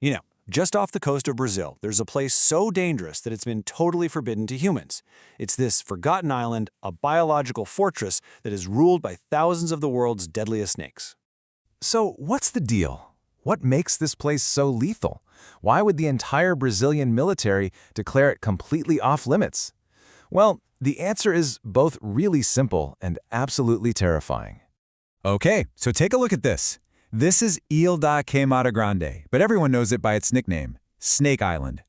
You know, just off the coast of Brazil, there's a place so dangerous that it's been totally forbidden to humans. It's this forgotten island, a biological fortress that is ruled by thousands of the world's deadliest snakes. So what's the deal? What makes this place so lethal? Why would the entire Brazilian military declare it completely off limits? Well, the answer is both really simple and absolutely terrifying. Okay, so take a look at this. This is Ilha da Queimada Grande, but everyone knows it by its nickname, Snake Island.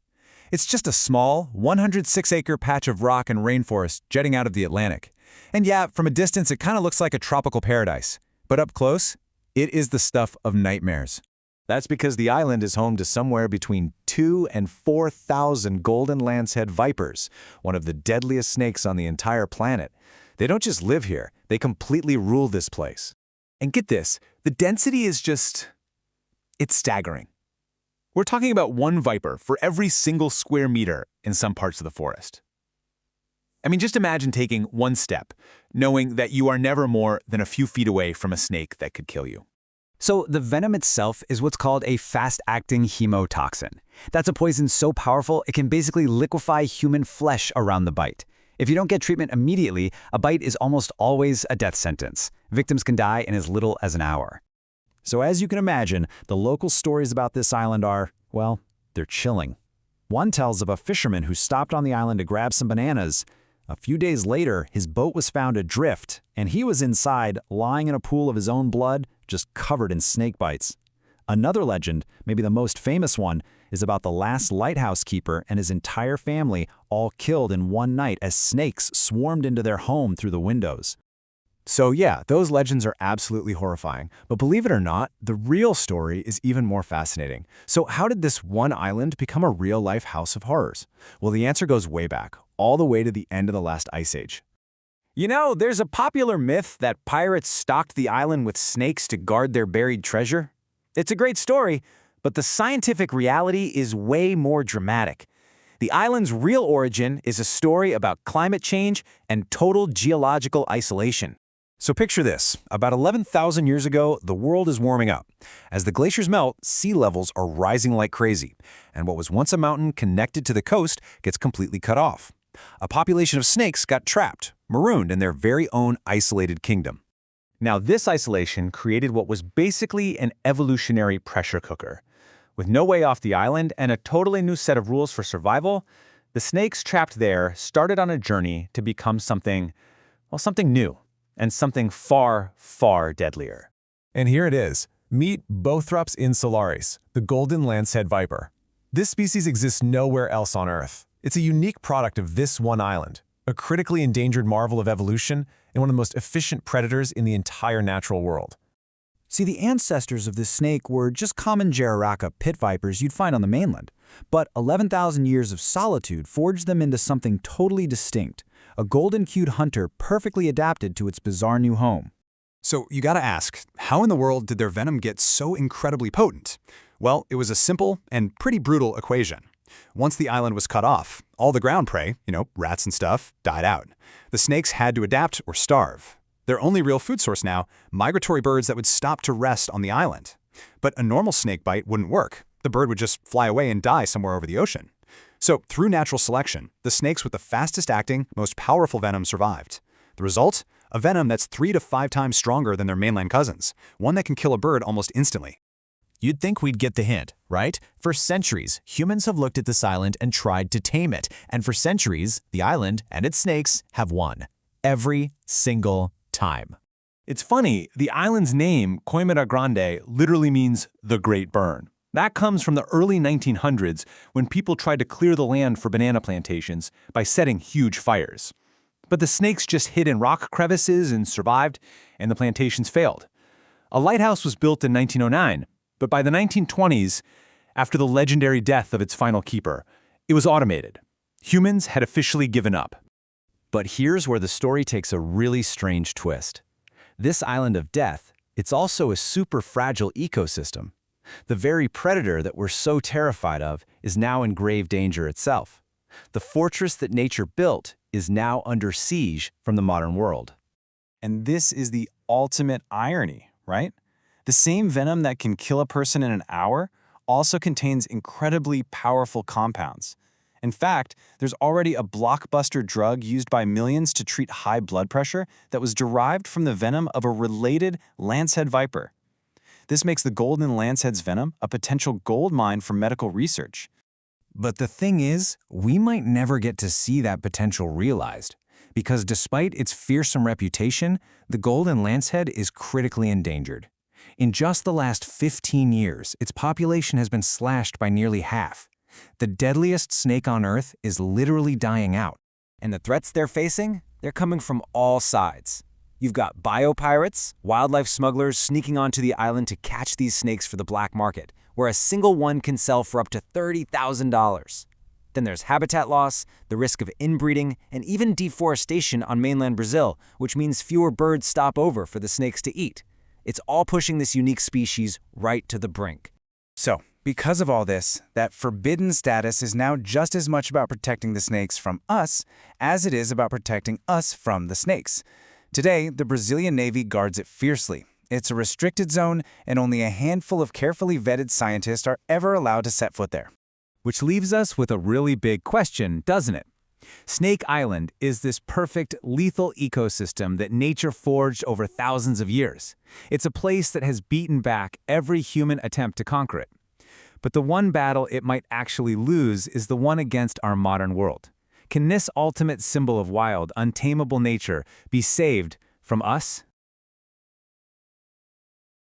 It's just a small, 106-acre patch of rock and rainforest jutting out of the Atlantic. And yeah, from a distance it kind of looks like a tropical paradise. But up close, it is the stuff of nightmares. That's because the island is home to somewhere between 2,000 and 4,000 golden lancehead vipers, one of the deadliest snakes on the entire planet. They don't just live here, they completely rule this place. And get this, the density is it's staggering. We're talking about one viper for every single square meter in some parts of the forest. I mean, just imagine taking one step, knowing that you are never more than a few feet away from a snake that could kill you. So the venom itself is what's called a fast-acting hemotoxin. That's a poison so powerful it can basically liquefy human flesh around the bite. If you don't get treatment immediately, a bite is almost always a death sentence. Victims can die in as little as an hour. So as you can imagine, the local stories about this island are, well, they're chilling. One tells of a fisherman who stopped on the island to grab some bananas. A few days later, his boat was found adrift, and he was inside, lying in a pool of his own blood, just covered in snake bites. Another legend, maybe the most famous one, is about the last lighthouse keeper and his entire family all killed in one night as snakes swarmed into their home through the windows. So yeah, those legends are absolutely horrifying. But believe it or not, the real story is even more fascinating. So how did this one island become a real-life house of horrors? Well, the answer goes way back, all the way to the end of the last ice age. You know, there's a popular myth that pirates stocked the island with snakes to guard their buried treasure. It's a great story, but the scientific reality is way more dramatic. The island's real origin is a story about climate change and total geological isolation. So picture this. About 11,000 years ago, the world is warming up. As the glaciers melt, sea levels are rising like crazy, and what was once a mountain connected to the coast gets completely cut off. A population of snakes got trapped, marooned in their very own isolated kingdom. Now, this isolation created what was basically an evolutionary pressure cooker. With no way off the island and a totally new set of rules for survival, the snakes trapped there started on a journey to become something new, and something far, far deadlier. And here it is. Meet Bothrops insularis, the golden lancehead viper. This species exists nowhere else on Earth. It's a unique product of this one island, a critically endangered marvel of evolution and one of the most efficient predators in the entire natural world. See, the ancestors of this snake were just common Jararaca pit vipers you'd find on the mainland. But 11,000 years of solitude forged them into something totally distinct, a golden-queued hunter perfectly adapted to its bizarre new home. So you gotta ask, how in the world did their venom get so incredibly potent? Well, it was a simple and pretty brutal equation. Once the island was cut off, all the ground prey, rats and stuff, died out. The snakes had to adapt or starve. Their only real food source now, migratory birds that would stop to rest on the island. But a normal snake bite wouldn't work. The bird would just fly away and die somewhere over the ocean. So through natural selection, the snakes with the fastest acting, most powerful venom survived. The result? A venom that's 3 to 5 times stronger than their mainland cousins, one that can kill a bird almost instantly. You'd think we'd get the hint, right? For centuries, humans have looked at this island and tried to tame it. And for centuries, the island and its snakes have won. Every single time. It's funny, the island's name, Queimada Grande, literally means the Great Burn. That comes from the early 1900s when people tried to clear the land for banana plantations by setting huge fires. But the snakes just hid in rock crevices and survived, and the plantations failed. A lighthouse was built in 1909, but by the 1920s, after the legendary death of its final keeper, it was automated. Humans had officially given up. But here's where the story takes a really strange twist. This island of death, it's also a super fragile ecosystem. The very predator that we're so terrified of is now in grave danger itself. The fortress that nature built is now under siege from the modern world. And this is the ultimate irony, right? The same venom that can kill a person in an hour also contains incredibly powerful compounds. In fact, there's already a blockbuster drug used by millions to treat high blood pressure that was derived from the venom of a related lancehead viper. This makes the golden lancehead's venom a potential gold mine for medical research. But the thing is, we might never get to see that potential realized, because despite its fearsome reputation, the golden lancehead is critically endangered. In just the last 15 years, its population has been slashed by nearly half. The deadliest snake on Earth is literally dying out. And the threats they're facing? They're coming from all sides. You've got biopirates, wildlife smugglers sneaking onto the island to catch these snakes for the black market, where a single one can sell for up to $30,000. Then there's habitat loss, the risk of inbreeding, and even deforestation on mainland Brazil, which means fewer birds stop over for the snakes to eat. It's all pushing this unique species right to the brink. So, because of all this, that forbidden status is now just as much about protecting the snakes from us as it is about protecting us from the snakes. Today, the Brazilian Navy guards it fiercely. It's a restricted zone, and only a handful of carefully vetted scientists are ever allowed to set foot there. Which leaves us with a really big question, doesn't it? Snake Island is this perfect, lethal ecosystem that nature forged over thousands of years. It's a place that has beaten back every human attempt to conquer it. But the one battle it might actually lose is the one against our modern world. Can this ultimate symbol of wild, untamable nature be saved from us?